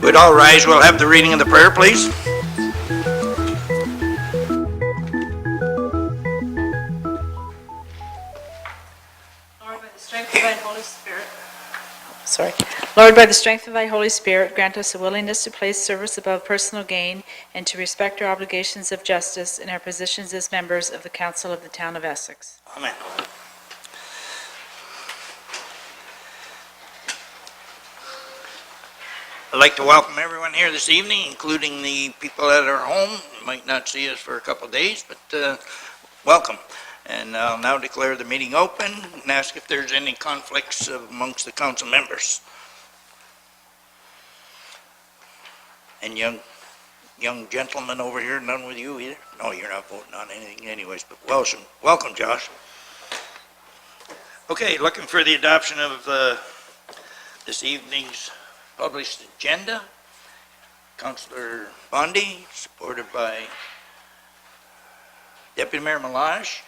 Would all rise, we'll have the reading of the prayer, please. Lord, by the strength of thy Holy Spirit. Lord, by the strength of thy Holy Spirit, grant us a willingness to place service above personal gain and to respect our obligations of justice in our positions as members of the Council of the Town of Essex. Amen. I'd like to welcome everyone here this evening, including the people at our home. You might not see us for a couple of days, but welcome. And I'll now declare the meeting open and ask if there's any conflicts amongst the council members. And young gentleman over here, none with you either? No, you're not voting on anything anyways, but welcome, Josh. Okay, looking for the adoption of this evening's published agenda. Councillor Bondi, supported by Deputy Mayor Malage.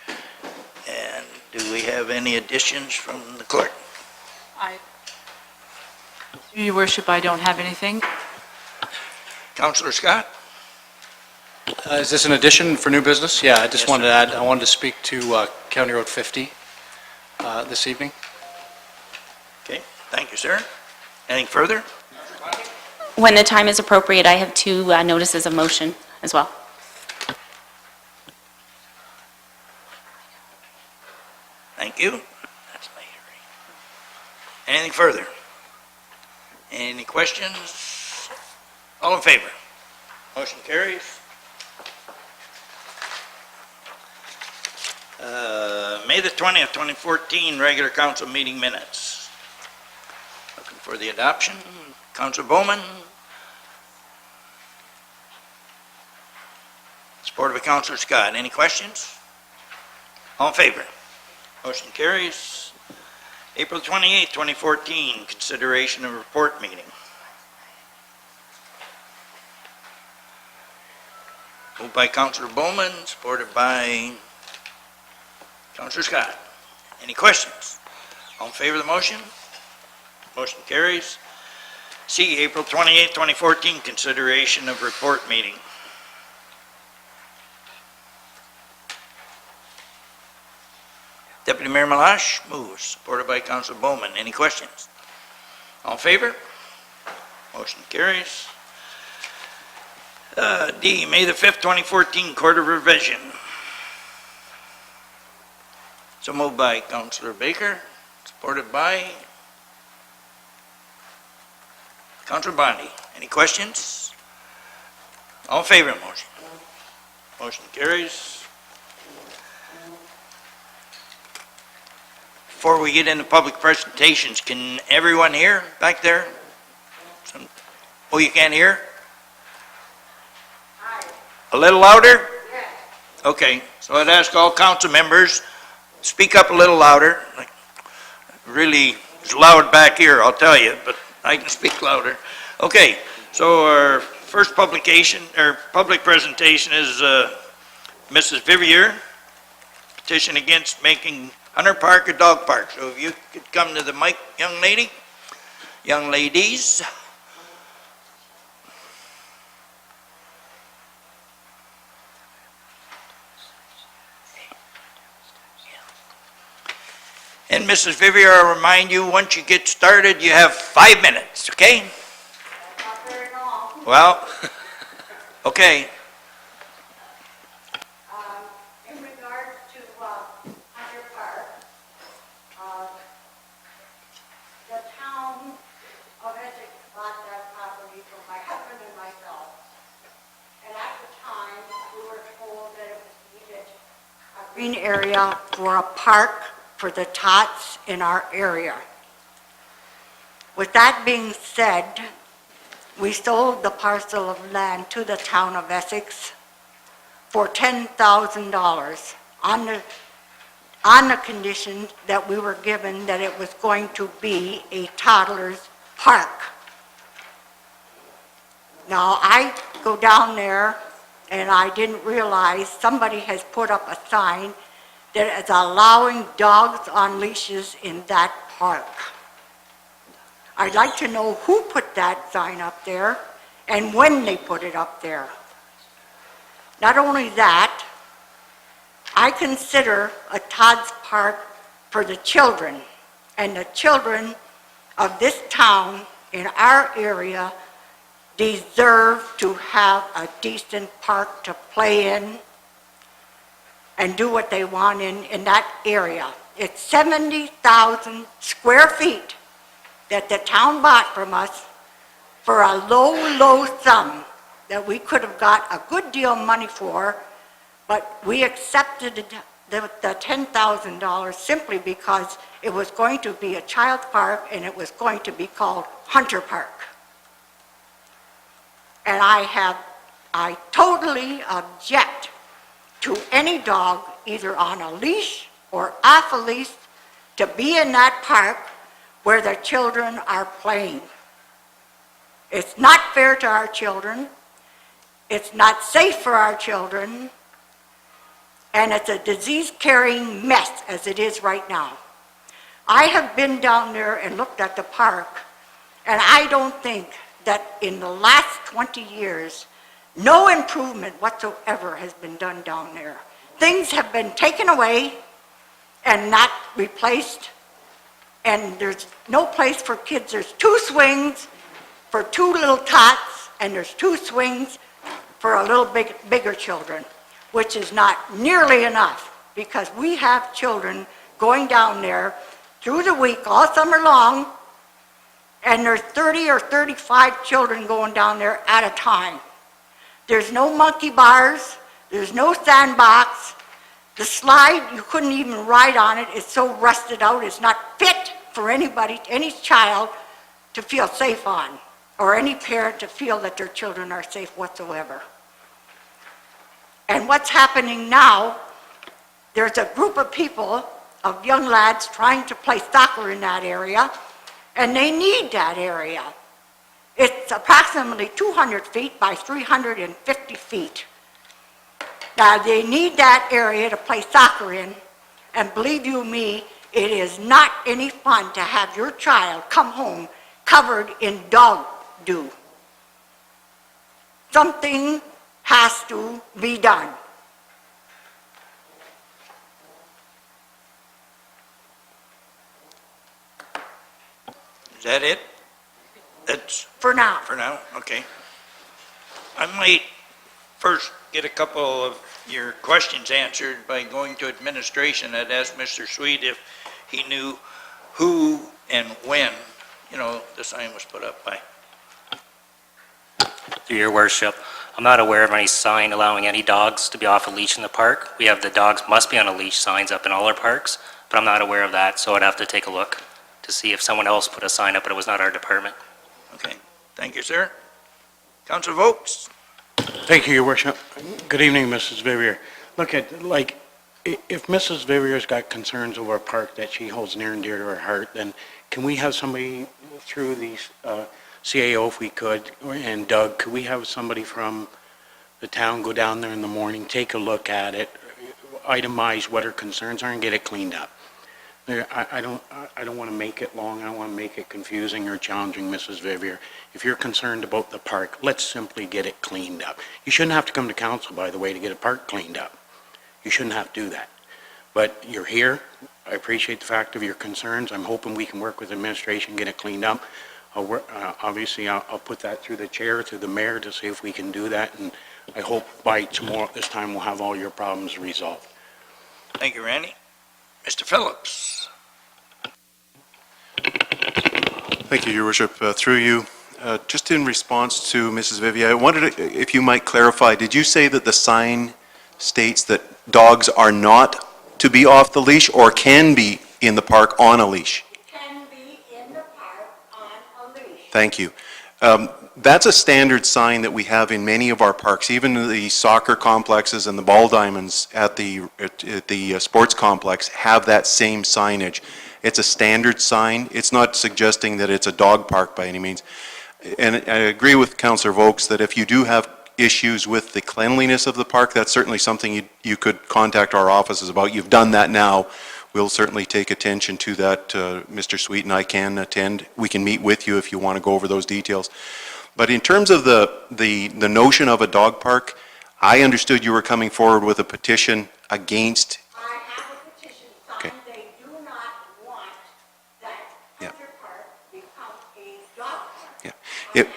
And do we have any additions from the clerk? Through your worship, I don't have anything. Councillor Scott? Is this an addition for new business? Yeah, I just Yes, wanted sir. to add, I wanted to speak to County Road 50 this evening. Okay, thank you, sir. Anything further? When the time is appropriate, I have two notices of motion as well. Thank you. That's later. Anything further? Any questions? All in favor? Motion carries. May the 20th, 2014, regular council meeting minutes. Looking for the adoption. Councilor Bowman. Supported by Councilor Scott. Any questions? All in favor? Motion carries. April 28th, 2014, consideration of report meeting. Moved by Councilor Bowman, supported by Councilor Scott. Any questions? All in favor of the motion? Motion carries. C, April 28th, 2014, consideration of report meeting. Deputy Mayor Malash moves, supported by Councilor Bowman. Any questions? All in favor? Motion carries. D, May the 5th, 2014, Court of Revision. So moved by Councilor Baker, supported by Councilor Bondi. Any questions? All in favor of the motion? Motion carries. Before we get into public presentations, can everyone hear back there? Oh, you can't hear? A little louder? Yes. Okay, so I'd ask all council members, speak up a little louder. Like, really, it's loud back here, I'll tell you, but I can speak louder. Okay, so our first public presentation is Mrs. Vivier, petition against making Hunter Park a dog park. So if you could come to the mic, young lady, young ladies. And Mrs. Vivier, I'll remind you, once you get started, you have 5 minutes, okay? That's not very long. Well, okay. In regards to Hunter Park, the town of Essex bought that property from my husband and myself. And at the time, we were told that it was needed a green area for a park for the tots in our area. With that being said, we sold the parcel of land to the town of Essex for $10,000 on the condition that we were given that it was going to be a toddler's park. Now, I go down there and I didn't realize somebody has put up a sign that is allowing dogs on leashes in that park. I'd like to know who put put that sign up there and when they put it up there. Not only that, I consider a Todd's Park for the children, and the children of this town in our area deserve to have a decent park to play in and do what they want in that area. It's 70,000 square feet that the town bought from us for a low sum that we could have got a good deal of money for, but we accepted the $10,000 simply because it was going to be a child's park and it was going to be called Hunter Park. And I totally object to any dog, either on a leash or off a leash, to be in that park where the children are playing. It's not fair to our children. It's not safe for our children. And it's a disease-carrying mess as it is right now. I have been down there and looked at the park, and I don't think that in the last 20 years, no improvement whatsoever has been done down there. Things have been taken away and not replaced, and there's no place for kids. There's 2 swings for 2 little tots, and there's 2 swings for a little bigger children, which is not nearly enough, because we have children going down there through the week, all summer long, and there's 30 or 35 children going down there at a time. There's no monkey bars, there's no sandbox. The slide, you couldn't even ride on it. It's so rusted out, it's not fit for anybody, any child to feel safe on, or any parent to feel that their children are safe whatsoever. And what's happening now, there's a group of people, of young lads, trying to play soccer in that area, and they need that area. It's approximately 200 feet by 350 feet. Now, they need that area to play soccer in, and believe you me, it is not any fun to have your child come home covered in dog dew. Something has to be done. Is that it? That's For now. for now? Okay. I might first get a couple of your questions answered by going to administration. I'd asked Mr. Sweet if he knew who and when, the sign was put up by. Through your worship, I'm not aware of any sign allowing any dogs to be off a leash in the park. We have the dogs must be on a leash signs up in all our parks, but I'm not aware of that, so I'd have to take a look to see if someone else put a sign up, but it was not our department. Okay, thank you, sir. Councilor Vokes? Thank you, Your Worship. Good evening, Mrs. Vivier. Look at, if Mrs. Vivier's got concerns over a park that she holds near and dear to her heart, then can we have somebody through the CAO, if we could, and Doug, could we have somebody from the town go down there in the morning, take a look at it, itemize what her concerns are, and get it cleaned up? I don't want to make it long. I don't want to make it confusing or challenging, Mrs. Vivier. If you're concerned about the park, let's simply get it cleaned up. You shouldn't have to come to council, by the way, to get a park cleaned up. You shouldn't have to do that. But you're here. I appreciate the fact of your concerns. I'm hoping we can work with administration, get it cleaned up. Obviously, I'll put that through the chair, through the mayor, to see if we can do that. And I hope by tomorrow at this time we'll have all your problems resolved. Thank you, Randy. Mr. Phillips? Thank you, Your Worship. Through you, just in response to Mrs. Vivier, I wondered if you might clarify, did you say that the sign states that dogs are not to be off the leash or can be in the park on a leash? Can be in the park on a leash. Thank you. That's a standard sign that we have in many of our parks, even the soccer complexes and the ball diamonds at the sports complex have that same signage. It's a standard sign. It's not suggesting that it's a dog park by any means. And I agree with Councillor Vokes that if you do have issues with the cleanliness of the park, that's certainly something you could contact our offices about. You've done that now we'll certainly take attention to that. Mr. Sweet and I can attend. We can meet with you if you want to go over those details. But in terms of the notion of a dog park, I understood you were coming forward with a petition against. I have a petition Okay. signed, they do not want that Yeah. Hunter Park become a dog park. Yeah. I If- have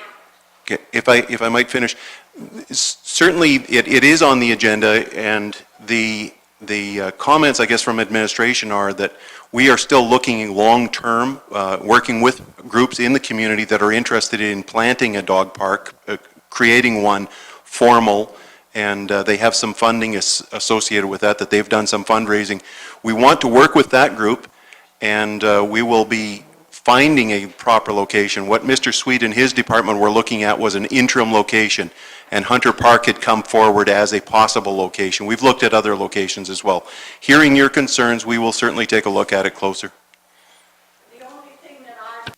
it. Okay, if I might finish, certainly it is on the agenda, and the comments, I guess, from administration are that we are still looking long-term, working with groups in the community that are interested in planting a dog park, creating one formal, and they have some funding associated with that they've done some fundraising. We want to work with that group, and we will be finding a proper location. What Mr. Sweet and his department were looking at was an interim location, and Hunter Park had come forward as a possible location. We've looked at other locations as well. Hearing your concerns, we will certainly take a look at it closer. The only thing that I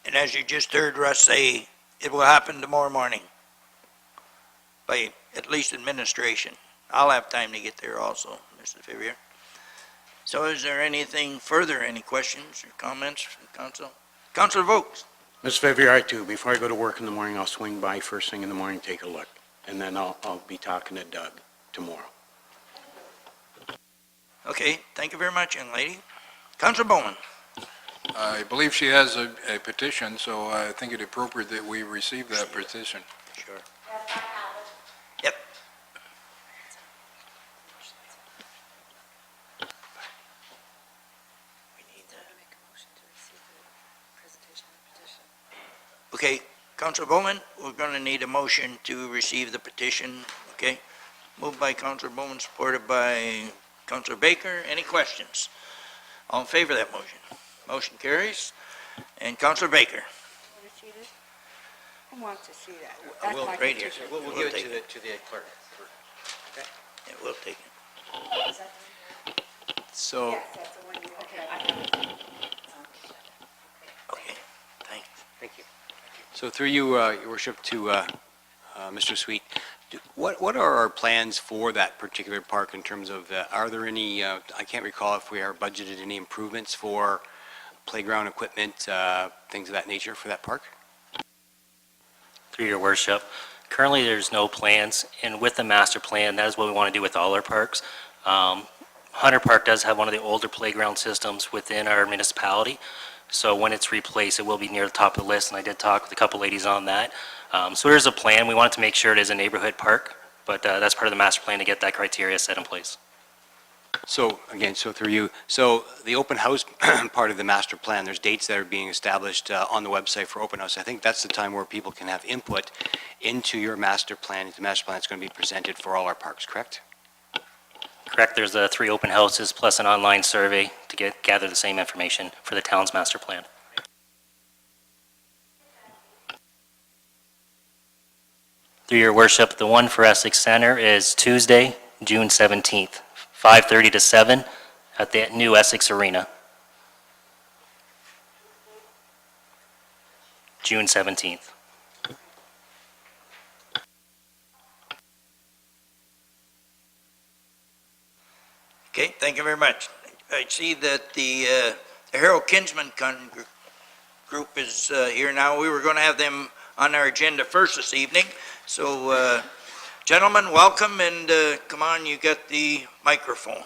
And as you just heard Russ say, it will happen tomorrow morning by at least administration. I'll have time to get there also, Mr. Favier. So is there anything further, any questions or comments from council? Councilor Vokes? Ms. Favier, I too, before I go to work in the morning, I'll swing by first thing in the morning, take a look, and then I'll be talking to Doug tomorrow. Okay, thank you very much, young lady. Councilor Bowman? I believe she has a petition, so I think it appropriate that we receive that petition. Sure. yes, I have it. Yep. Okay, Councilor Bowman, we're going to need a motion to receive the petition, okay? Moved by Councilor Bowman, supported by Councilor Baker. Any questions? All in favor of that motion? Motion carries. And Councilor Baker? Want to see this? Who wants to see that? That's We'll, my right here. petition. we'll give it to the clerk. Yeah, we'll take it. So, Yes, that's the one you, okay. I have it. Okay, thanks. thank you. So through you, Your Worship, to Mr. Sweet, what are our plans for that particular park in terms of, are there any, I can't recall if we are budgeted any improvements for playground equipment, things of that nature for that park? Through your worship, currently there's no plans, and with the master plan, that is what we want to do with all our parks. Hunter Park does have one of the older playground systems within our municipality, so when it's replaced, it will be near the top of the list, and I did talk with a couple ladies on that. So there's a plan. We wanted to make sure it is a neighborhood park, but that's part of the master plan to get that criteria set in place. So, again, so through you, so the open house part of the master plan, there's dates that are being established on the website for open house. I think that's the time where people can have input into your master plan. The master plan is going to be presented for all our parks, correct? Correct, there's 3 open houses plus an online survey to gather the same information for the town's master plan. Through your worship, the one for Essex Center is Tuesday, June 17th, 5:30 to 7 at the new Essex Arena. June 17th. Okay, thank you very much. I see that the Harold Kinsman group is here now. We were going to have them on our agenda first this evening. So, gentlemen, welcome, and come on, you got the microphone.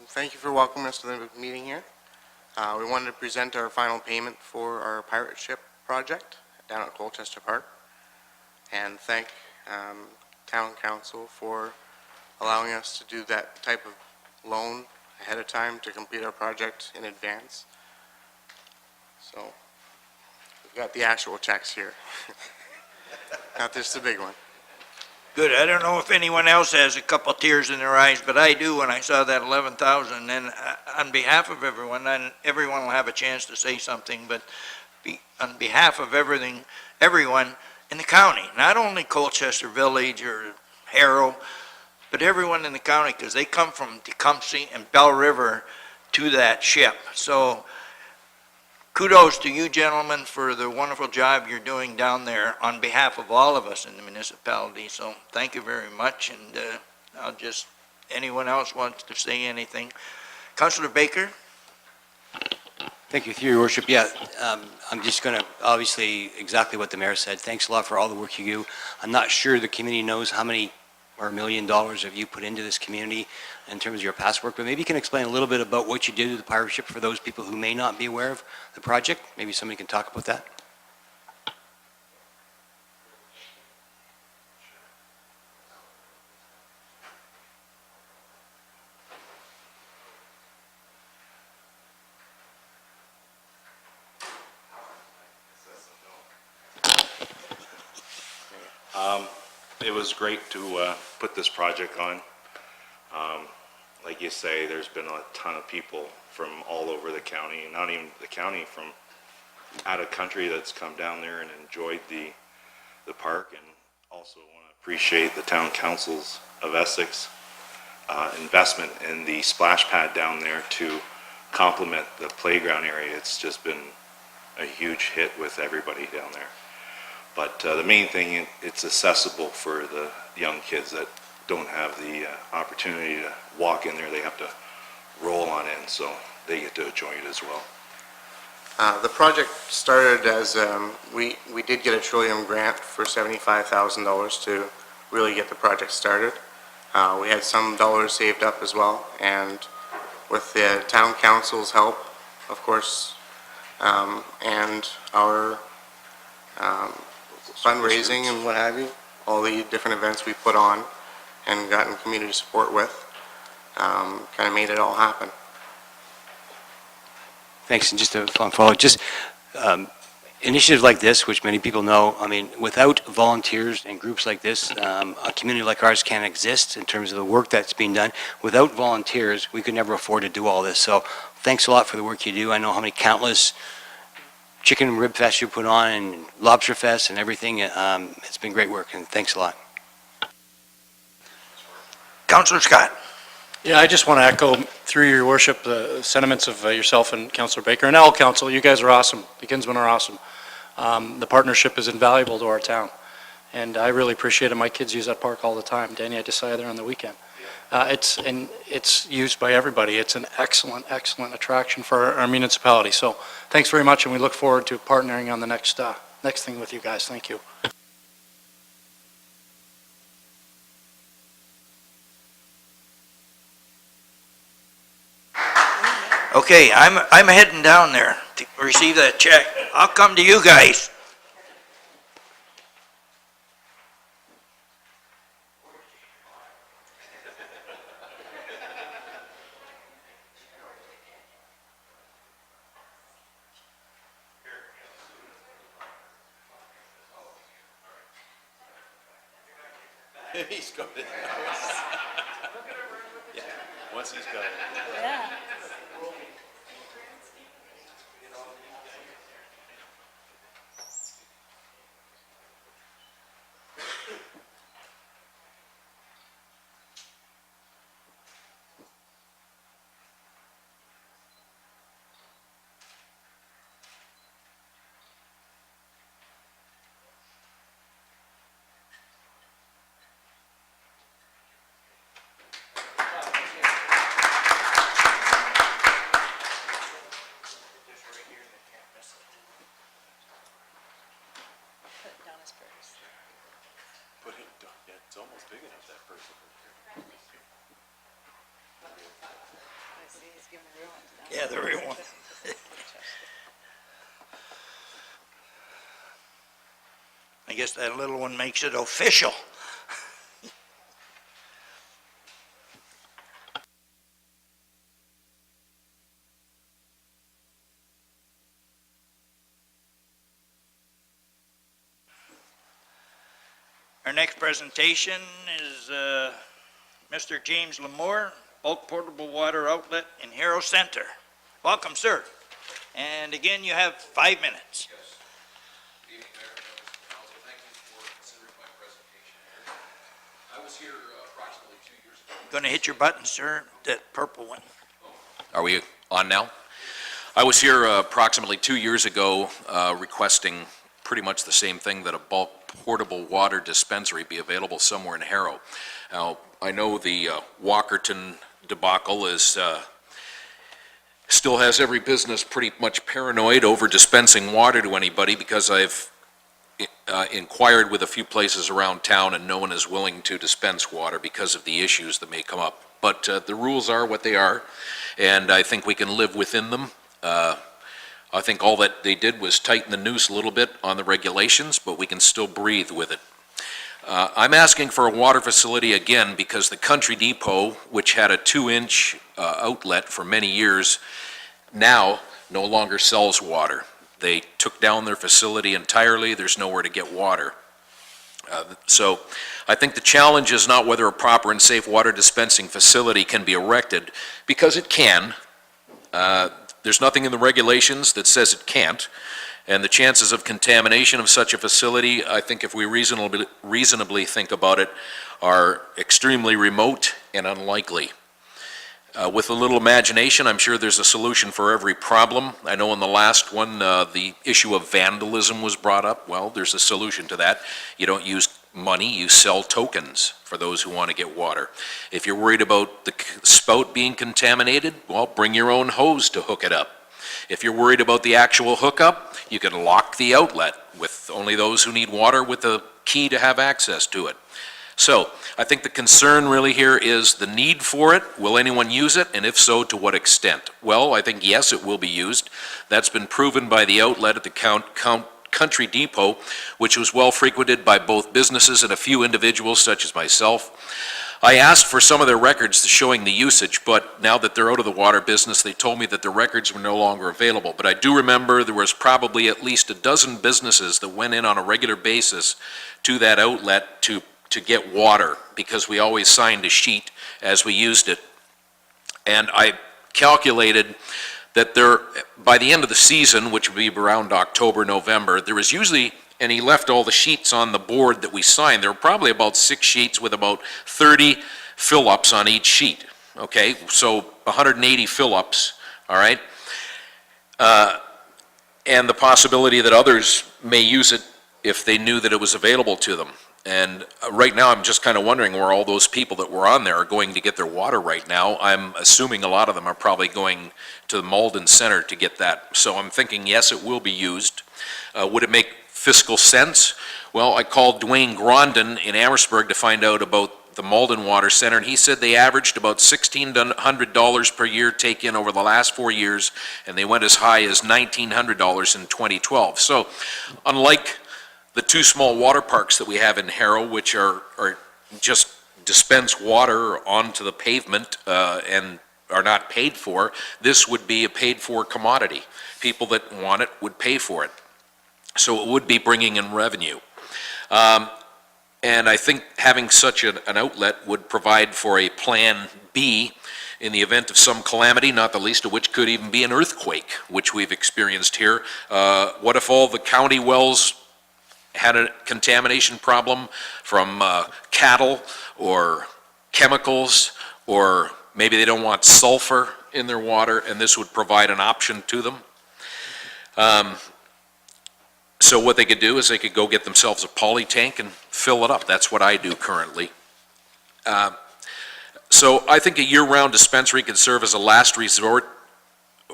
Thank you for welcoming us to the meeting here. We wanted to present our final payment for our pirate ship project down at Colchester Park, and thank Town Council for allowing us to do that type of loan ahead of time to complete our project in advance. So, we've got the actual checks here. Not just the big one. Good. I don't know if anyone else has a couple tears in their eyes, but I do when I saw that 11,000. And on behalf of everyone, and everyone will have a chance to say something, but on behalf of everyone in the county, not only Colchester Village or Harrow, but everyone in the county, because they come from Tecumseh and Bell River to that ship. So kudos to you gentlemen for the wonderful job you're doing down there on behalf of all of us in the municipality. So thank you very much, and anyone else wants to say anything? Councillor Baker? Thank you, through your worship. Yeah, I'm just going to, obviously, exactly what the mayor said. Thanks a lot for all the work you do. I'm not sure the community knows how many or $1 million have you put into this community in terms of your past work, but maybe you can explain a little bit about what you did with the pirate ship for those people who may not be aware of the project. Maybe somebody can talk about that. It was great to put this project on. Like you say, there's been a ton of people from all over the county, not even the county, from out of country that's come down there and enjoyed the park. And also want to appreciate the town councils of Essex investment in the splash pad down there to complement the playground area. It's just been a huge hit with everybody down there. But the main thing, it's accessible for the young kids that don't have the opportunity to walk in there. They have to roll on in, so they get to enjoy it as well. The project started as, we did get a Trillium grant for $75,000 to really get the project started. We had some dollars saved up as well, and with the town council's help, of course, and our fundraising and what have you, all the different events we put on and gotten community support with, kind of made it all happen. Thanks, and just to follow, just initiatives like this, which many people know, I mean, without volunteers and groups like this, a community like ours can't exist in terms of the work that's being done. Without volunteers, we could never afford to do all this. So thanks a lot for the work you do. I know how many countless chicken and rib fest you put on and lobster fest and everything. It's been great work, and thanks a lot. Councillor Scott? Yeah, I just want to echo, through your worship, the sentiments of yourself and Councillor Baker and all council. You guys are awesome. The Kinsmen are awesome. The partnership is invaluable to our town, and I really appreciate it. My kids use that park all the time. Danny, I just saw you there on the weekend. It's used by everybody. It's an excellent, excellent attraction for our municipality. So thanks very much, and we look forward to partnering on the next thing with you guys. Thank you. Okay, I'm heading down there to receive that check. I'll come to you guys. He's got it. Yeah, once he's got it. Yeah. Put it, yeah, it's almost big enough, that person. Yeah, the real one. I guess that little one makes it official. Our next presentation is Mr. James Lamore, Bulk Portable Water Outlet in Harrow Center. Welcome, sir. And again, you have 5 minutes. Good evening, Mayor, members of the council. Thank you for considering my presentation. I was here approximately 2 years ago. Going to hit your button, sir, that purple one. Are we on now? I was here approximately 2 years ago requesting pretty much the same thing, that a bulk portable water dispensary be available somewhere in Harrow. Now, I know the Walkerton debacle is still has every business pretty much paranoid over dispensing water to anybody, because I've inquired with a few places around town and no one is willing to dispense water because of the issues that may come up. But the rules are what they are, and I think we can live within them. I think all that they did was tighten the noose a little bit on the regulations, but we can still breathe with it. I'm asking for a water facility again because the Country Depot, which had a 2-inch outlet for many years, now no longer sells water. They took down their facility entirely. There's nowhere to get water. So I think the challenge is not whether a proper and safe water dispensing facility can be erected, because it can. There's nothing in the regulations that says it can't. And the chances of contamination of such a facility, I think if we reasonably think about it, are extremely remote and unlikely. With a little imagination, I'm sure there's a solution for every problem. I know in the last one, the issue of vandalism was brought up. Well, there's a solution to that. You don't use money, you sell tokens for those who want to get water. If you're worried about the spout being contaminated, well, bring your own hose to hook it up. If you're worried about the actual hookup, you can lock the outlet with only those who need water with a key to have access to it. So I think the concern really here is the need for it. Will anyone use it? And if so, to what extent? Well, I think yes, it will be used. That's been proven by the outlet at the Country Depot, which was well frequented by both businesses and a few individuals such as myself. I asked for some of their records showing the usage, but now that they're out of the water business, they told me that the records were no longer available. But I do remember there was probably at least a dozen businesses that went in on a regular basis to that outlet to get water, because we always signed a sheet as we used it. And I calculated that there, by the end of the season, which would be around October, November, there was usually, and he left all the sheets on the board that we signed, there were probably about 6 sheets with about 30 fill-ups on each sheet, okay? So 180 fill-ups, all right? And the possibility that others may use it if they knew that it was available to them. And right now, I'm just kind of wondering where all those people that were on there are going to get their water right now. I'm assuming a lot of them are probably going to the Malden Center to get that. So I'm thinking, yes, it will be used. Would it make fiscal sense? Well, I called Dwayne Grondin in Amherstburg to find out about the Malden Water Center, and he said they averaged about $1,600 per year take in over the last 4 years, and they went as high as $1,900 in 2012. So unlike the 2 small water parks that we have in Harrow, which are just dispense water onto the pavement and are not paid for, this would be a paid-for commodity. People that want it would pay for it. So it would be bringing in revenue. And I think having such an outlet would provide for a plan B in the event of some calamity, not the least of which could even be an earthquake, which we've experienced here. What if all the county wells had a contamination problem from cattle or chemicals, or maybe they don't want sulfur in their water, and this would provide an option to them? So what they could do is they could go get themselves a poly tank and fill it up. That's what I do currently. So I think a year-round dispensary could serve as a last resort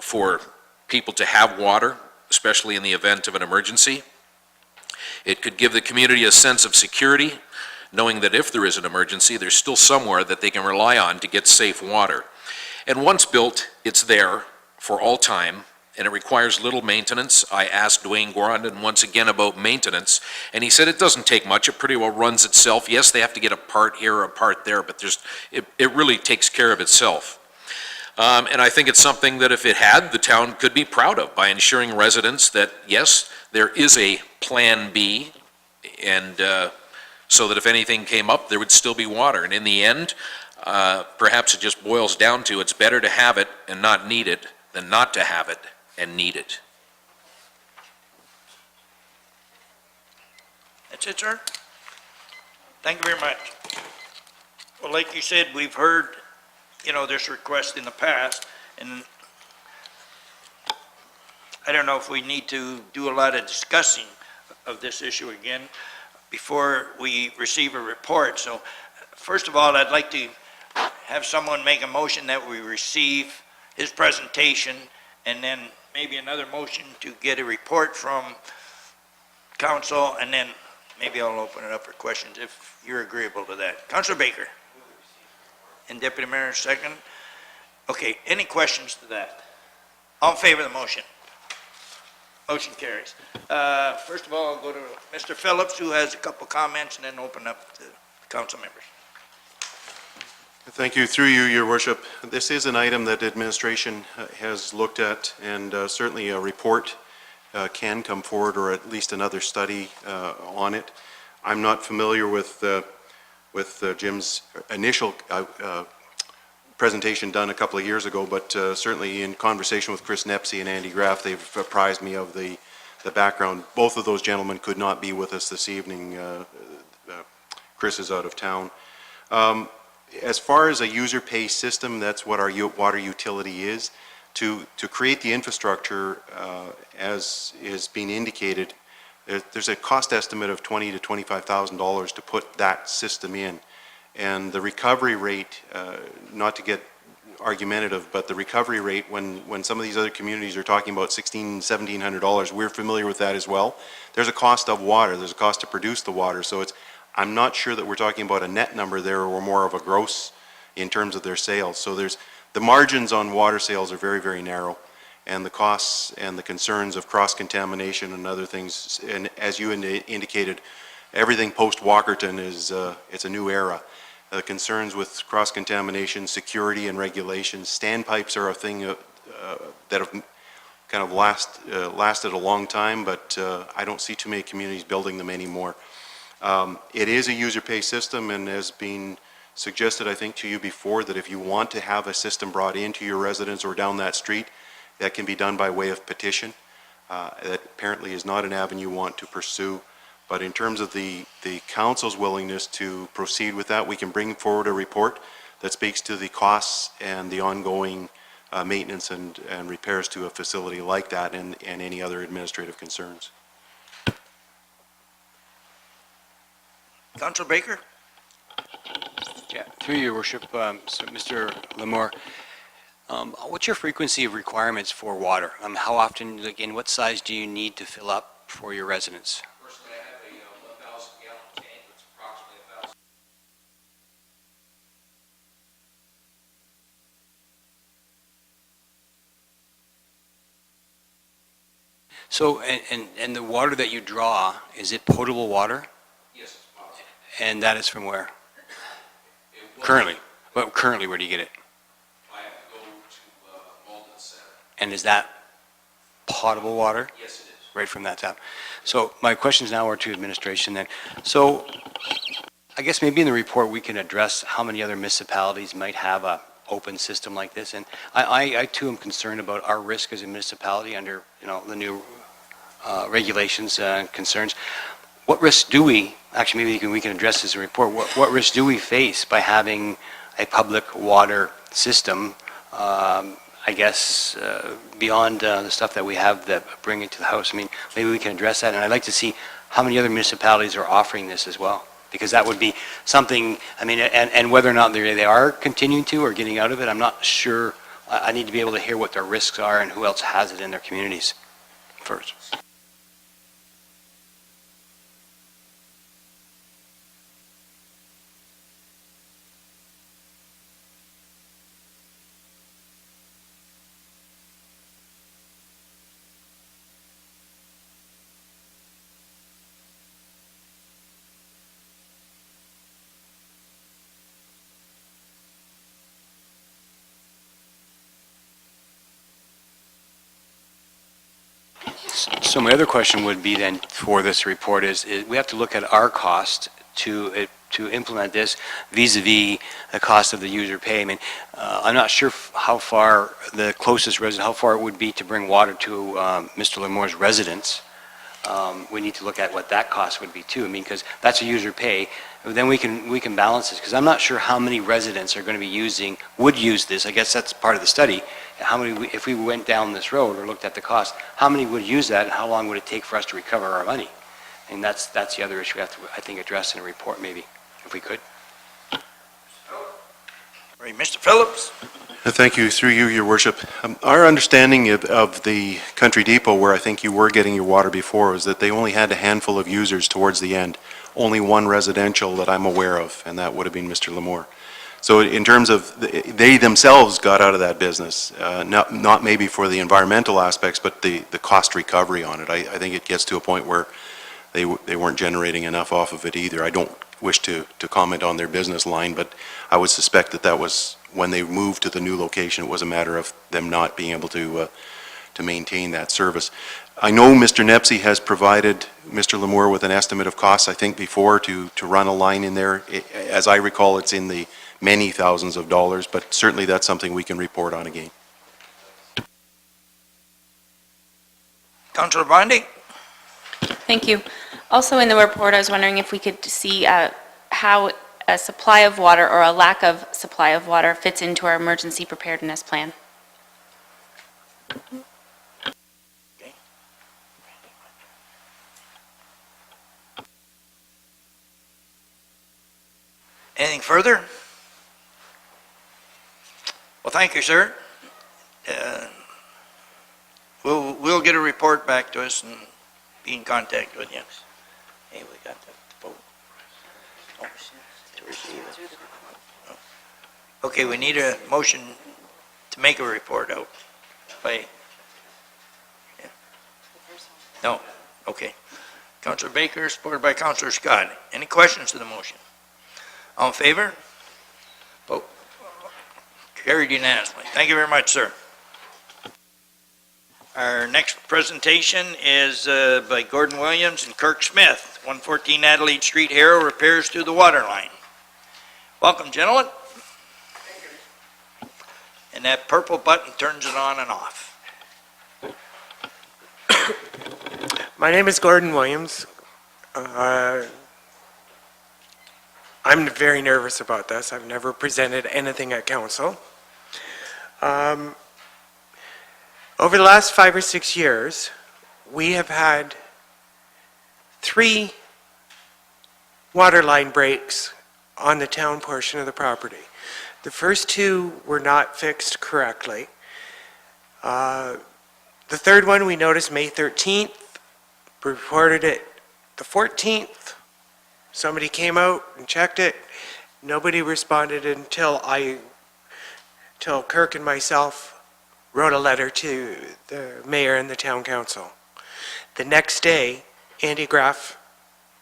for people to have water, especially in the event of an emergency. It could give the community a sense of security, knowing that if there is an emergency, there's still somewhere that they can rely on to get safe water. And once built, it's there for all time, and it requires little maintenance. I asked Dwayne Grondin once again about maintenance, and he said it doesn't take much. It pretty well runs itself. Yes, they have to get a part here or a part there, but it really takes care of itself. And I think it's something that if it had, the town could be proud of by ensuring residents that, yes, there is a Plan B, and so that if anything came up, there would still be water. And in the end, perhaps it just boils down to it's better to have it and not need it than not to have it and need it. That's it, sir? Thank you very much. Well, like you said, we've heard, this request in the past, and I don't know if we need to do a lot of discussing of this issue again before we receive a report. So, first of all, I'd like to have someone make a motion that we receive his presentation, and then maybe another motion to get a report from council, and then maybe I'll open it up for questions if you're agreeable to that. Councilor Baker. And Deputy Mayor, second. Okay, any questions to that? All in favor of the motion? Motion carries. First of all, I'll go to Mr. Phillips, who has a couple comments, and then open up to council members. Thank you. Through you, Your Worship. This is an item that administration has looked at, and certainly a report can come forward, or at least another study on it. I'm not familiar with Jim's initial presentation done a couple of years ago, but certainly in conversation with Chris Nepsey and Andy Graff, they've apprised me of the background. Both of those gentlemen could not be with us this evening. Chris is out of town. As far as a user pay system, that's what our water utility is. To create the infrastructure, as is being indicated, there's a cost estimate of $20,000 to $25,000 to put that system in. And the recovery rate, not to get argumentative, but the recovery rate, when some of these other communities are talking about $1,600, $1,700, we're familiar with that as well. There's a cost of water, there's a cost to produce the water, so I'm not sure that we're talking about a net number there, or more of a gross in terms of their sales. So the margins on water sales are very, very narrow, and the costs and the concerns of cross-contamination and other things, and as you indicated, everything post-Walkerton is, it's a new era. Concerns with cross-contamination, security and regulations, standpipes are a thing that have kind of lasted a long time, but I don't see too many communities building them anymore. It is a user pay system, and has been suggested, I think, to you before, that if you want to have a system brought into your residence or down that street, that can be done by way of petition. That apparently is not an avenue you want to pursue. But in terms of the council's willingness to proceed with that, we can bring forward a report that speaks to the costs and the ongoing maintenance and repairs to a facility like that, and any other administrative concerns. Councilor Baker? Yeah, through your worship, so Mr. Lamore, what's your frequency of requirements for water? How often, again, what size do you need to fill up for your residents? Personally, I have a 1,000-gallon tank, that's approximately 1,000. So, and the water that you draw, is it potable water? Yes, it's possible. And that is from where? Currently? Well, currently, where do you get it? I have to go to Malden Center. And is that potable water? Yes, it is. Right from that tap. So my questions now are to administration then. So I guess maybe in the report we can address how many other municipalities might have a open system like this. And I too am concerned about our risk as a municipality under, the new regulations and concerns. What risks do we, actually maybe we can address this in the report, what risks do we face by having a public water system, I guess, beyond the stuff that we have that bring it to the house? I mean, maybe we can address that, and I'd like to see how many other municipalities are offering this as well, because that would be something, I mean, and whether or not they are continuing to or getting out of it, I'm not sure. I need to be able to hear what their risks are and who else has it in their communities first. So my other question would be then for this report is we have to look at our cost to implement this vis-à-vis the cost of the user pay. I mean, I'm not sure how far the closest resident, how far it would be to bring water to Mr. Lemore's residence. We need to look at what that cost would be too. I mean, because that's a user pay. Then we can balance this, because I'm not sure how many residents are going to be would use this. I guess that's part of the study. How many, if we went down this road or looked at the cost, how many would use that, and how long would it take for us to recover our money? And that's the other issue we have to, I think, address in a report, maybe, if we could. Right, Mr. Phillips? Thank you, through you, Your Worship. Our understanding of the Country Depot, where I think you were getting your water before, was that they only had a handful of users towards the end. Only one residential that I'm aware of, and that would have been Mr. Lemore. So in terms of, they themselves got out of that business, not maybe for the environmental aspects, but the cost recovery on it. I think it gets to a point where they weren't generating enough off of it either. I don't wish to comment on their business line, but I would suspect that was when they moved to the new location, it was a matter of them not being able to maintain that service. I know Mr. Nepsey has provided Mr. Lemore with an estimate of costs, I think, before to run a line in there. As I recall, it's in the many thousands of dollars, but certainly that's something we can report on again. Councilor Bondi? Thank you. Also in the report, I was wondering if we could see how a supply of water or a lack of supply of water fits into our emergency preparedness plan. Anything further? Well, thank you, sir. We'll get a report back to us and be in contact with you. Hey, we got the vote. To receive it. Okay, we need a motion to make a report out by, no, okay. Councilor Baker, supported by Councilor Scott. Any questions to the motion? All in favor? Vote. Carried unanimously. Thank you very much, sir. Our next presentation is by Gordon Williams and Kirk Smith, 114 Adelaide Street, Harrow, repairs to the water line. Welcome, gentlemen. And that purple button turns it on and off. My name is Gordon Williams. I'm very nervous about this. I've never presented anything at council. Over the last 5 or 6 years, we have had 3 water line breaks on the town portion of the property. The first 2 were not fixed correctly. The third one we noticed May 13th, reported it the 14th. Somebody came out and checked it. Nobody responded until Kirk and myself wrote a letter to the mayor and the town council. The next day, Andy Graff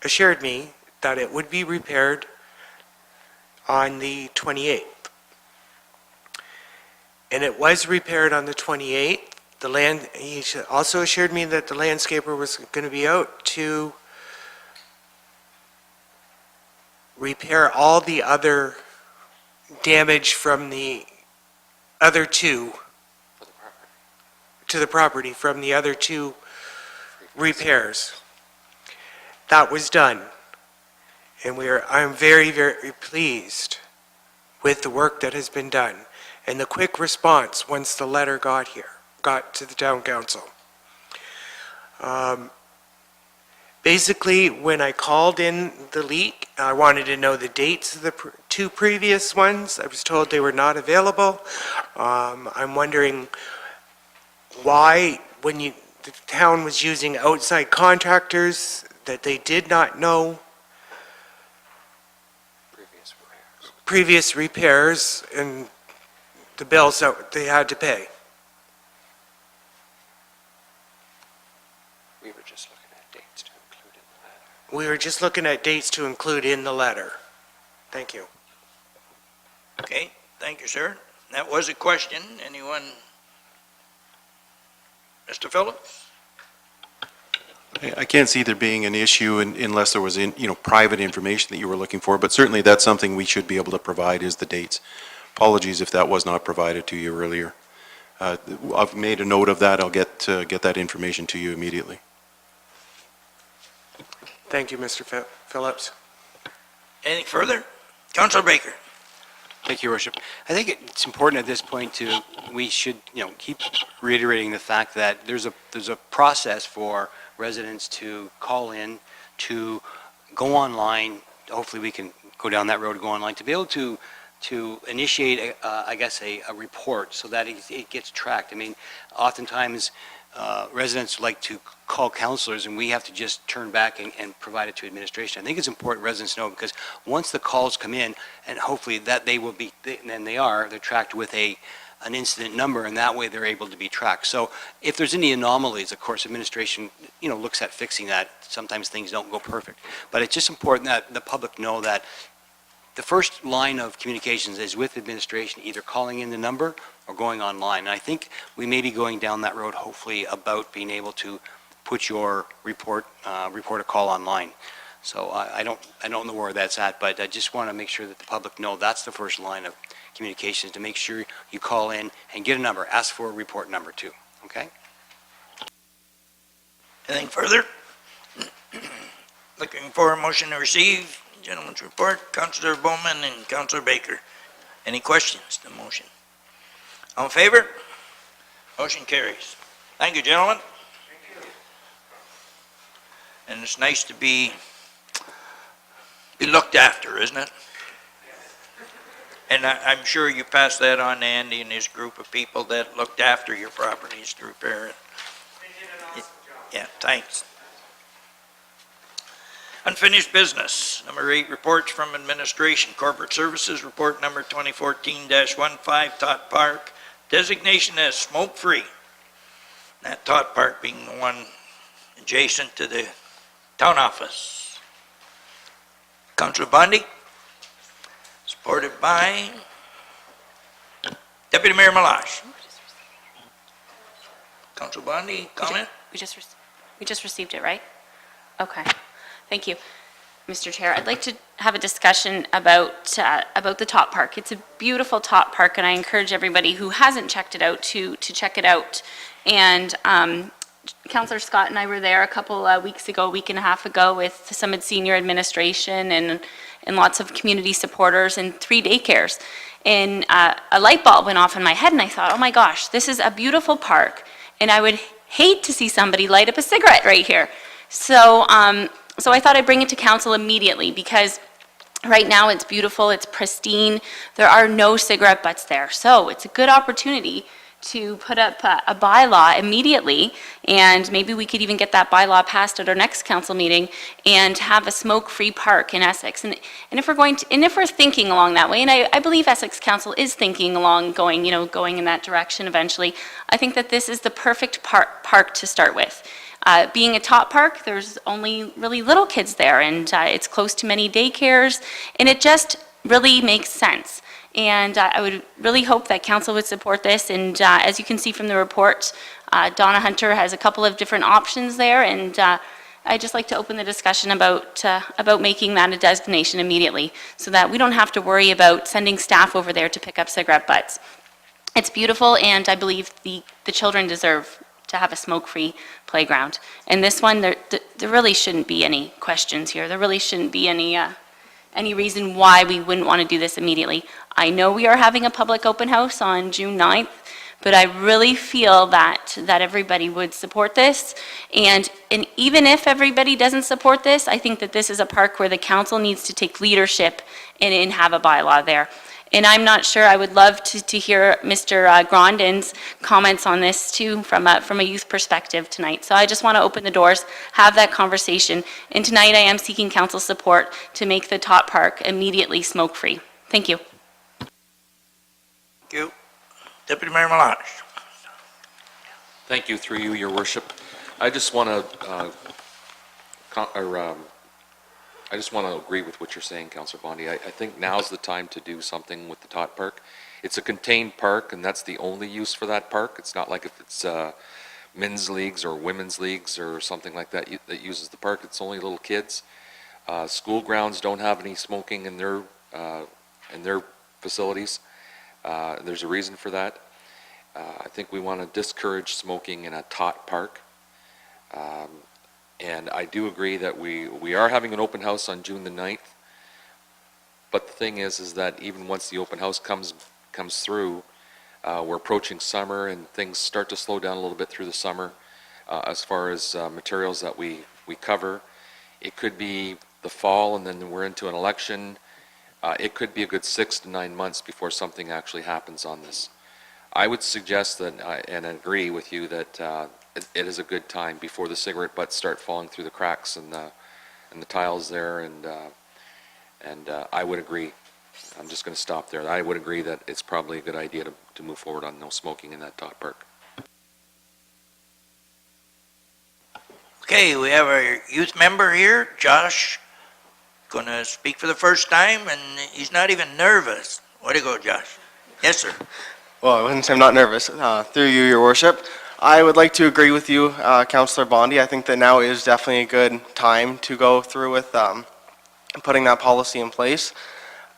assured me that it would be repaired on the 28th. And it was repaired on the 28th. He also assured me that the landscaper was going to be out to repair all the other damage from the other 2 to the property from the other 2 repairs. That was done. And I'm very, very pleased with the work that has been done and the quick response once the letter got to the town council. Basically, when I called in the leak, I wanted to know the dates of the 2 previous ones. I was told they were not available. I'm wondering why, when the town was using outside contractors, that they did not know previous repairs and the bills that they had to pay. We were just looking at dates to include in the letter. We were just looking at dates to include in the letter. Thank you. Okay, thank you, sir. That was a question. Anyone? Mr. Phillips? I can't see there being an issue unless there was, private information that you were looking for, but certainly that's something we should be able to provide is the dates. Apologies if that was not provided to you earlier. I've made a note of that. I'll get that information to you immediately. Thank you, Mr. Phillips. Anything further? Councilor Baker. Thank you, Your Worship. I think it's important at this point we should, keep reiterating the fact that there's a process for residents to call in, to go online. Hopefully we can go down that road to go online, to be able to initiate, a report so that it gets tracked. I mean, oftentimes residents like to call counselors and we have to just turn back and provide it to administration. I think it's important residents know, because once the calls come in, and hopefully that they're tracked with an incident number, and that way they're able to be tracked. So if there's any anomalies, of course, administration, looks at fixing that. Sometimes things don't go perfect. But it's just important that the public know that the first line of communications is with administration, either calling in the number or going online. And I think we may be going down that road, hopefully, about being able to put your report a call online. So I don't know where that's at, but I just want to make sure that the public know that's the first line of communications, to make sure you call in and get a number, ask for a report number too, okay? Anything further? Looking for a motion to receive gentleman's report. Councilor Bowman and Councilor Baker. Any questions to the motion? All in favor? Motion carries. Thank you, gentlemen. And it's nice to be looked after, isn't it? And I'm sure you passed that on to Andy and his group of people that looked after your properties to repair it. Yeah, thanks. Unfinished business. Number 8, reports from administration. Corporate Services, report number 2014-15, Tot Park, designation as smoke-free. That Tot Park being the one adjacent to the town office. Councilor Bondi, supported by Deputy Mayor Malash. Councilor Bondi, comment? We just received it, right? Okay. Thank you, Mr. Chair. I'd like to have a discussion about the Tot Park. It's a beautiful Tot Park, and I encourage everybody who hasn't checked it out to check it out. And Councillor Scott and I were there a couple weeks ago, week and a half ago, with some senior administration and lots of community supporters and 3 daycares. And a light bulb went off in my head, and I thought, oh my gosh, this is a beautiful park, and I would hate to see somebody light up a cigarette right here. So I thought I'd bring it to council immediately, because right now it's beautiful, it's pristine, there are no cigarette butts there. So it's a good opportunity to put up a bylaw immediately, and maybe we could even get that bylaw passed at our next council meeting, and have a smoke-free park in Essex. And if we're thinking along that way, and I believe Essex Council is thinking along going in that direction eventually, I think that this is the perfect park to start with. Being a Tot Park, there's only really little kids there, and it's close to many daycares, and it just really makes sense. And I would really hope that council would support this. And as you can see from the report, Donna Hunter has a couple of different options there, and I'd just like to open the discussion about making that a designation immediately, so that we don't have to worry about sending staff over there to pick up cigarette butts. It's beautiful, and I believe the children deserve to have a smoke-free playground. And this one, there really shouldn't be any questions here. There really shouldn't be any reason why we wouldn't want to do this immediately. I know we are having a public open house on June 9th, but I really feel that everybody would support this. And even if everybody doesn't support this, I think that this is a park where the council needs to take leadership and have a bylaw there. And I'm not sure, I would love to hear Mr. Grondin's comments on this too, from a youth perspective tonight. So I just want to open the doors, have that conversation. And tonight I am seeking council support to make the Tot Park immediately smoke-free. Thank you. Thank you. Deputy Mayor Malash. Thank you, through you, Your Worship. I just want to agree with what you're saying, Councillor Bondi. I think now's the time to do something with the Tot Park. It's a contained park, and that's the only use for that park. It's not like if it's men's leagues or women's leagues or something like that that uses the park. It's only little kids. School grounds don't have any smoking in their facilities. There's a reason for that. I think we want to discourage smoking in a tot park. And I do agree that we are having an open house on June the 9th. But the thing is that even once the open house comes through, we're approaching summer and things start to slow down a little bit through the summer as far as materials that we cover. It could be the fall and then we're into an election. It could be a good 6 to 9 months before something actually happens on this. I would suggest that, and I agree with you, that it is a good time before the cigarette butts start falling through the cracks and the tiles there, and I would agree. I'm just going to stop there. I would agree that it's probably a good idea to move forward on no smoking in that top park. Okay, we have our youth member here, Josh, going to speak for the first time, and he's not even nervous. Way to go, Josh. Yes, sir. Well, I wouldn't say I'm not nervous. Through you, Your Worship, I would like to agree with you, Councillor Bondi. I think that now is definitely a good time to go through with putting that policy in place.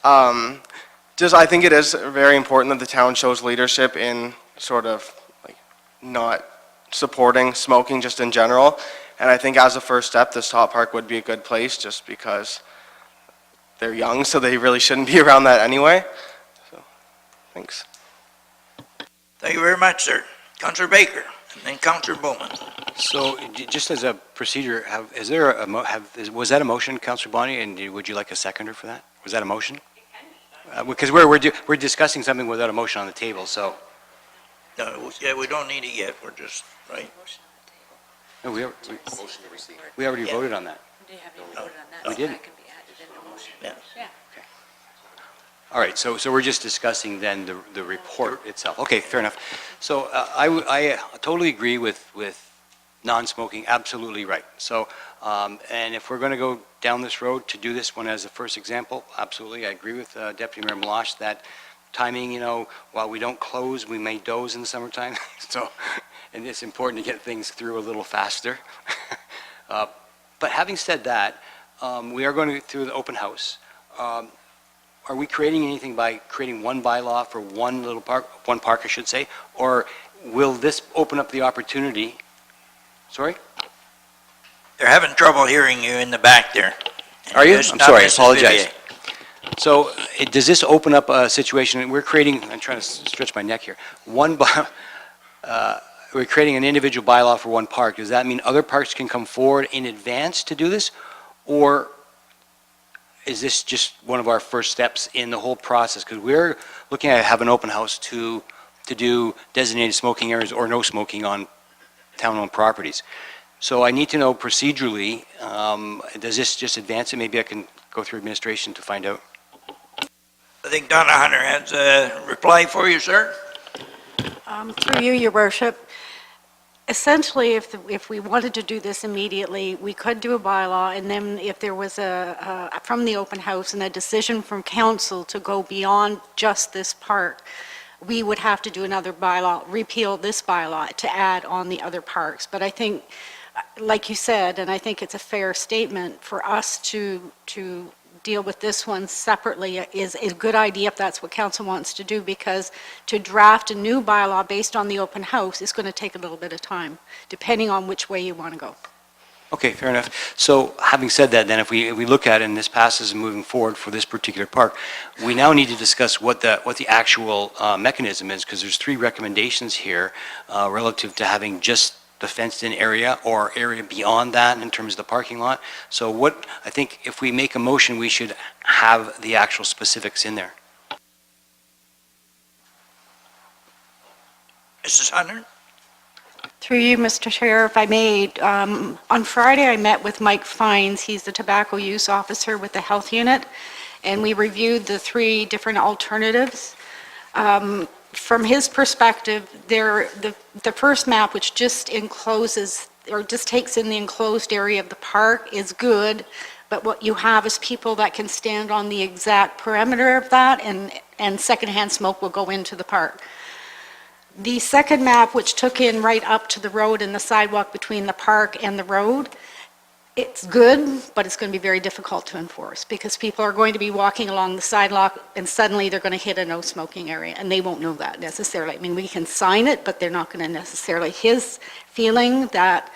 I think it is very important that the town shows leadership in sort of like not supporting smoking just in general. And I think as a first step, this top park would be a good place just because they're young, so they really shouldn't be around that anyway. So, thanks. Thank you very much, sir. Councillor Baker, and then Councillor Bowman. So just as a procedure, was that a motion, Councillor Bonnie, and would you like a seconder for that? Was that a motion? Because we're discussing something without a motion on the table, so. No, yeah, we don't need it yet. We're just, right? No, we already voted on that. We didn't. Yeah. All right, so we're just discussing then the report itself. Okay, fair enough. So I totally agree with non-smoking, absolutely right. So, and if we're going to go down this road to do this one as the first example, absolutely, I agree with Deputy Mayor Meloche that timing, while we don't close, we may doze in the summertime. So, and it's important to get things through a little faster. But having said that, we are going to through the open house. Are we creating anything by creating one bylaw for one little park, one park, I should say, or will this open up the opportunity? Sorry? They're having trouble hearing you in the back there. Are you? Just I'm not sorry, I Mrs. apologize. Vivier. So does this open up a situation, we're creating, I'm trying to stretch my neck here, we're creating an individual bylaw for one park. Does that mean other parks can come forward in advance to do this? Or is this just one of our first steps in the whole process? Because we're looking at have an open house to do designated smoking areas or no smoking on town-owned properties. So I need to know procedurally, does this just advance it? Maybe I can go through administration to find out. I think Donna Hunter has a reply for you, sir. Through you, Your Worship. Essentially, if we wanted to do this immediately, we could do a bylaw, and then if there was from the open house and a decision from council to go beyond just this park, we would have to do another bylaw, repeal this bylaw to add on the other parks. But I think, like you said, and I think it's a fair statement for us to deal with this one separately is a good idea if that's what council wants to do, because to draft a new bylaw based on the open house is going to take a little bit of time, depending on which way you want to go. Okay, fair enough. So having said that, then if we look at it and this passes moving forward for this particular park, we now need to discuss what the actual mechanism is, because there's 3 recommendations here relative to having just the fenced-in area or area beyond that in terms of the parking lot. So I think if we make a motion, we should have the actual specifics in there. Mrs. Hunter? Through you, Mr. Chair, if I may, on Friday I met with Mike Fines. He's the tobacco use officer with the health unit, and we reviewed the 3 different alternatives. From his perspective, the first map, which just encloses or just takes in the enclosed area of the park, is good, but what you have is people that can stand on the exact perimeter of that, and secondhand smoke will go into the park. The second map, which took in right up to the road and the sidewalk between the park and the road, it's good, but it's going to be very difficult to enforce because people are going to be walking along the sidewalk and suddenly they're going to hit a no smoking area and they won't know that necessarily. I mean, we can sign it, but they're not going to necessarily. His feeling that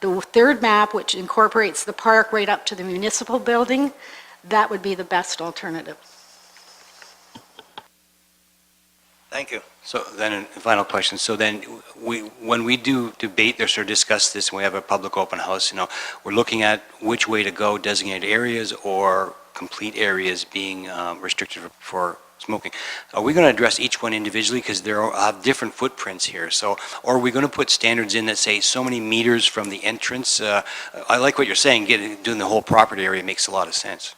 the third map, which incorporates the park right up to the municipal building, that would be the best alternative. Thank you. So then, a final question. So then, when we do debate this or discuss this, and we have a public open house, we're looking at which way to go, designated areas or complete areas being restricted for smoking. Are we going to address each one individually? Because there are different footprints here. So, or are we going to put standards in that say so many meters from the entrance? I like what you're saying, doing the whole property area makes a lot of sense.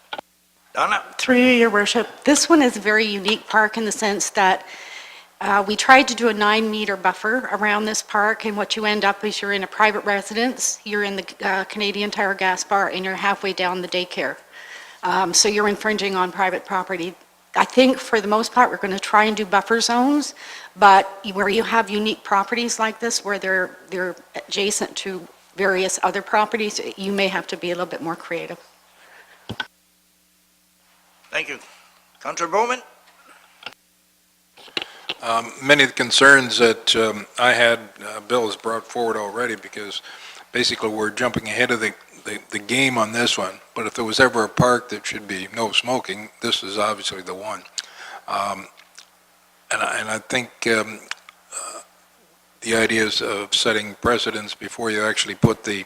Donna? Through you, Your Worship, this one is a very unique park in the sense that we tried to do a 9-meter buffer around this park, and what you end up is you're in a private residence, you're in the Canadian Tire gas bar, and you're halfway down the daycare. So you're infringing on private property. I think for the most part, we're going to try and do buffer zones, but where you have unique properties like this, where they're adjacent to various other properties, you may have to be a little bit more creative. Thank you. Councillor Bowman? Many of the concerns that I had, Bill has brought forward already, because basically we're jumping ahead of the game on this one. But if there was ever a park that should be no smoking, this is obviously the one. And I think the ideas of setting precedents before you actually put the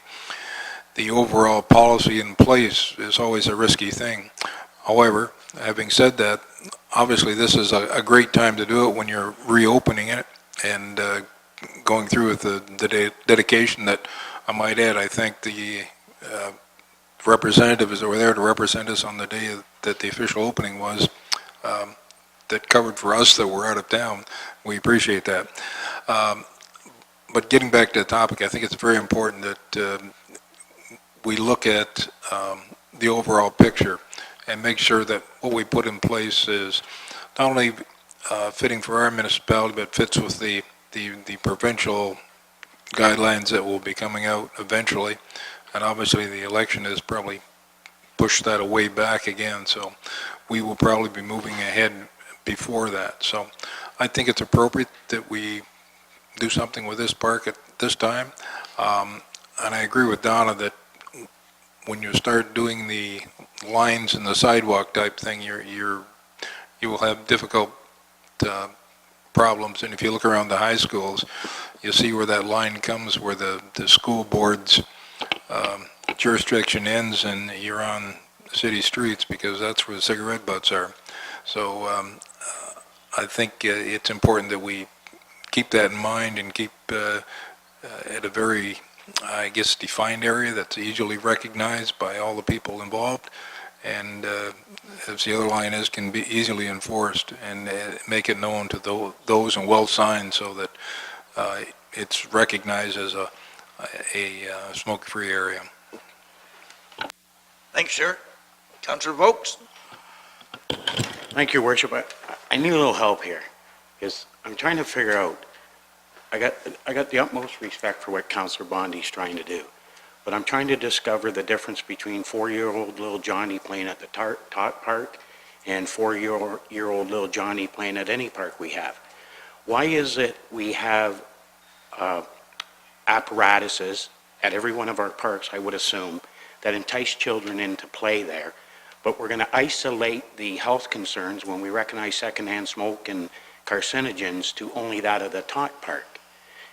overall policy in place is always a risky thing. However, having said that, obviously this is a great time to do it when you're reopening it and going through with the dedication that, I might add, I think the representatives that were there to represent us on the day that the official opening was, that covered for us that were out of town. We appreciate that. But getting back to the topic, I think it's very important that we look at the overall picture and make sure that what we put in place is not only fitting for our municipality, but fits with the provincial guidelines that will be coming out eventually. And obviously the election has probably pushed that away back again, so we will probably be moving ahead before that. So I think it's appropriate that we do something with this park at this time. And I agree with Donna that when you start doing the lines in the sidewalk type thing, you will have difficult problems. And if you look around the high schools, you'll see where that line comes, where the school board's jurisdiction ends and you're on city streets, because that's where the cigarette butts are. So I think it's important that we keep that in mind and keep at a very, I guess, defined area that's easily recognized by all the people involved, and as the other line is, can be easily enforced, and make it known to those and well signed so that it's recognized as a smoke-free area. Thanks, sir. Councillor Vokes? Thank you, Worship. I need a little help here, because I'm trying to figure out, I got the utmost respect for what Councillor Bondi's trying to do, but I'm trying to discover the difference between 4-year-old little Johnny playing at the Tot Park and 4-year-old little Johnny playing at any park we have. Why is it we have apparatuses at every one of our parks, I would assume, that entice children in to play there, but we're going to isolate the health concerns when we recognize secondhand smoke and carcinogens to only that of the Tot Park?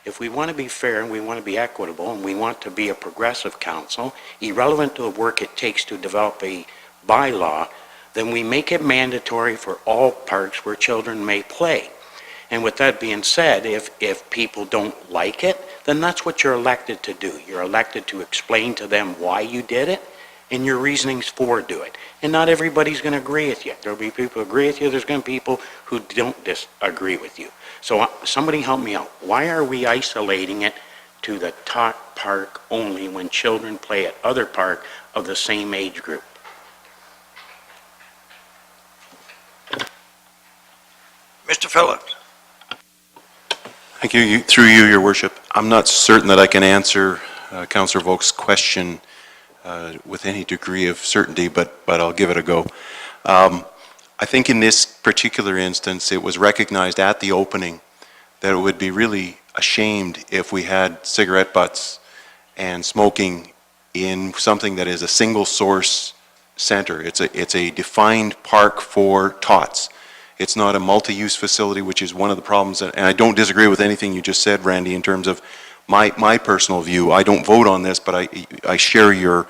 If we want to be fair and we want to be equitable and we want to be a progressive council, irrelevant to the work it takes to develop a bylaw, then we make it mandatory for all parks where children may play. And with that being said, if people don't like it, then that's what you're elected to do. You're elected to explain to them why you did it and your reasonings for do it. And not everybody's going to agree with you. There'll be people who agree with you. There's going to be people who don't disagree with you. So somebody help me out. Why are we isolating it to the Tot Park only when children play at other parks of the same age group? Mr. Phillips? Thank you. Through you, Your Worship. I'm not certain that I can answer Councillor Volk's question with any degree of certainty, but I'll give it a go. I think in this particular instance, it was recognized at the opening that it would be really ashamed if we had cigarette butts and smoking in something that is a single source center. It's a defined park for tots. It's not a multi-use facility, which is one of the problems, and I don't disagree with anything you just said, Randy, in terms of my personal view. I don't vote on this, but I share your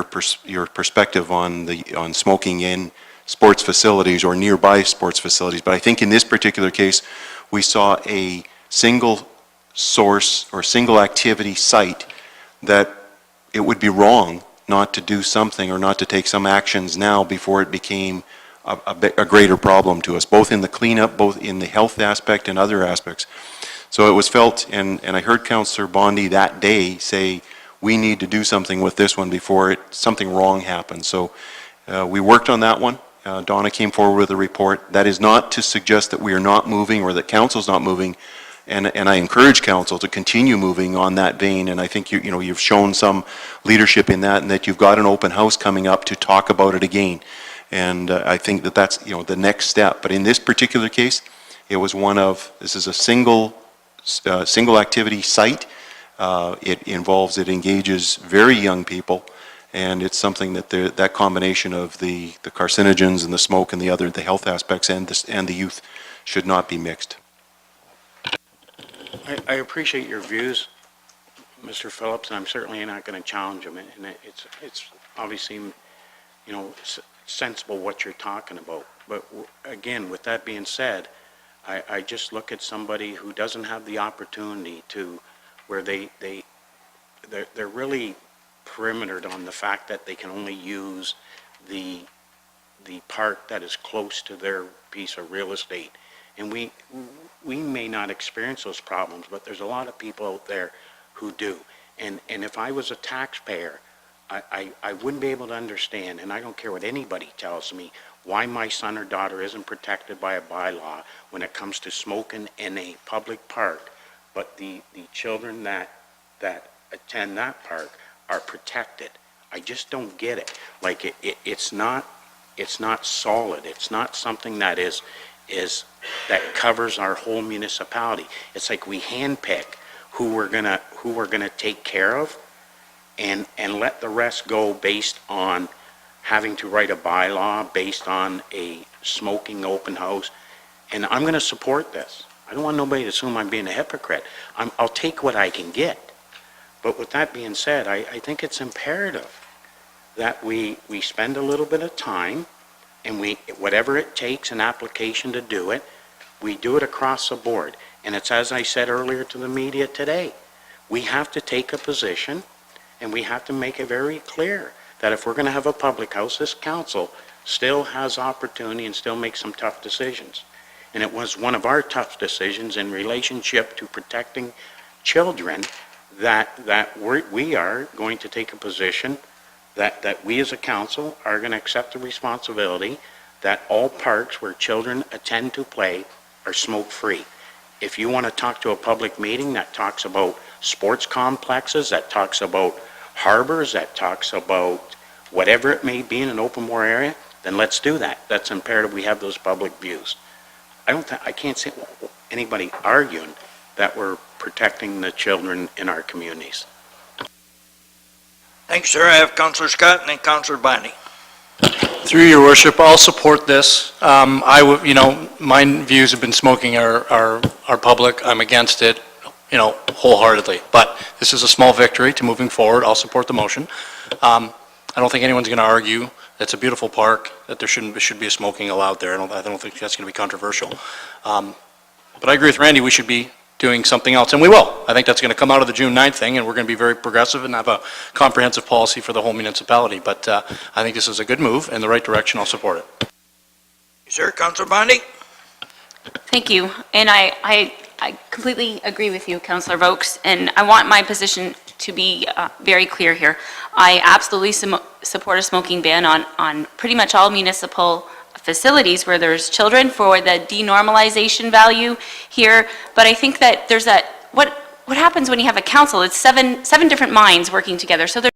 perspective on smoking in sports facilities or nearby sports facilities. But I think in this particular case, we saw a single source or single activity site that it would be wrong not to do something or not to take some actions now before it became a greater problem to us, both in the cleanup, both in the health aspect and other aspects. So it was felt, and I heard Councillor Bondi that day say, we need to do something with this one before something wrong happens. So we worked on that one. Donna came forward with a report. That is not to suggest that we are not moving or that Council's not moving, and I encourage Council to continue moving on that vein, and I think you've shown some leadership in that, and that you've got an open house coming up to talk about it again. And I think that that's the next step. But in this particular case, it was this is a single activity site. It engages very young people, and it's something that that combination of the carcinogens and the smoke and the health aspects and the youth should not be mixed. I appreciate your views, Mr. Phillips, and I'm certainly not going to challenge them. And it's obviously, sensible what you're talking about. But again, with that being said, I just look at somebody who doesn't have the opportunity to, where they're really perimetered on the fact that they can only use the park that is close to their piece of real estate. And we may not experience those problems, but there's a lot of people out there who do. And if I was a taxpayer, I wouldn't be able to understand, and I don't care what anybody tells me, why my son or daughter isn't protected by a bylaw when it comes to smoking in a public park, but the children that attend that park are protected. I just don't get it. Like it's not solid. It's not something that that covers our whole municipality. It's like we handpick who we're gonna take care of, and let the rest go based on having to write a bylaw based on a smoking open house. And I'm going to support this. I don't want nobody to assume I'm being a hypocrite. I'll take what I can get. But with that being said, I think it's imperative that we spend a little bit of time, and whatever it takes, an application to do it, we do it across the board. And it's as I said earlier to the media today, we have to take a position, and we have to make it very clear that if we're going to have a public house, this council still has opportunity and still makes some tough decisions. And it was one of our tough decisions in relationship to protecting children that we are going to take a position that we as a council are going to accept the responsibility that all parks where children attend to play are smoke-free. If you want to talk to a public meeting that talks about sports complexes, that talks about harbors, that talks about whatever it may be in an open war area, then let's do that. That's imperative we have those public views. I can't see anybody arguing that we're protecting the children in our communities. Thanks, sir. I have Councillor Scott and then Councillor Bondi. Through your worship, I'll support this. My views have been smoking are public. I'm against it, wholeheartedly. But this is a small victory to moving forward. I'll support the motion. I don't think anyone's going to argue that it's a beautiful park, that there should be a smoking allowed there. I don't think that's going to be controversial. But I agree with Randy, we should be doing something else, and we will. I think that's going to come out of the June 9th thing, and we're going to be very progressive and have a comprehensive policy for the whole municipality. But I think this is a good move in the right direction. I'll support it. Sir, Councillor Bondi? Thank you. And I completely agree with you, Councillor Vokes, and I want my position to be very clear here. I absolutely support a smoking ban on pretty much all municipal facilities where there's children for the denormalization value here, but I think that there's what happens when you have a council? It's seven different minds working together, so there's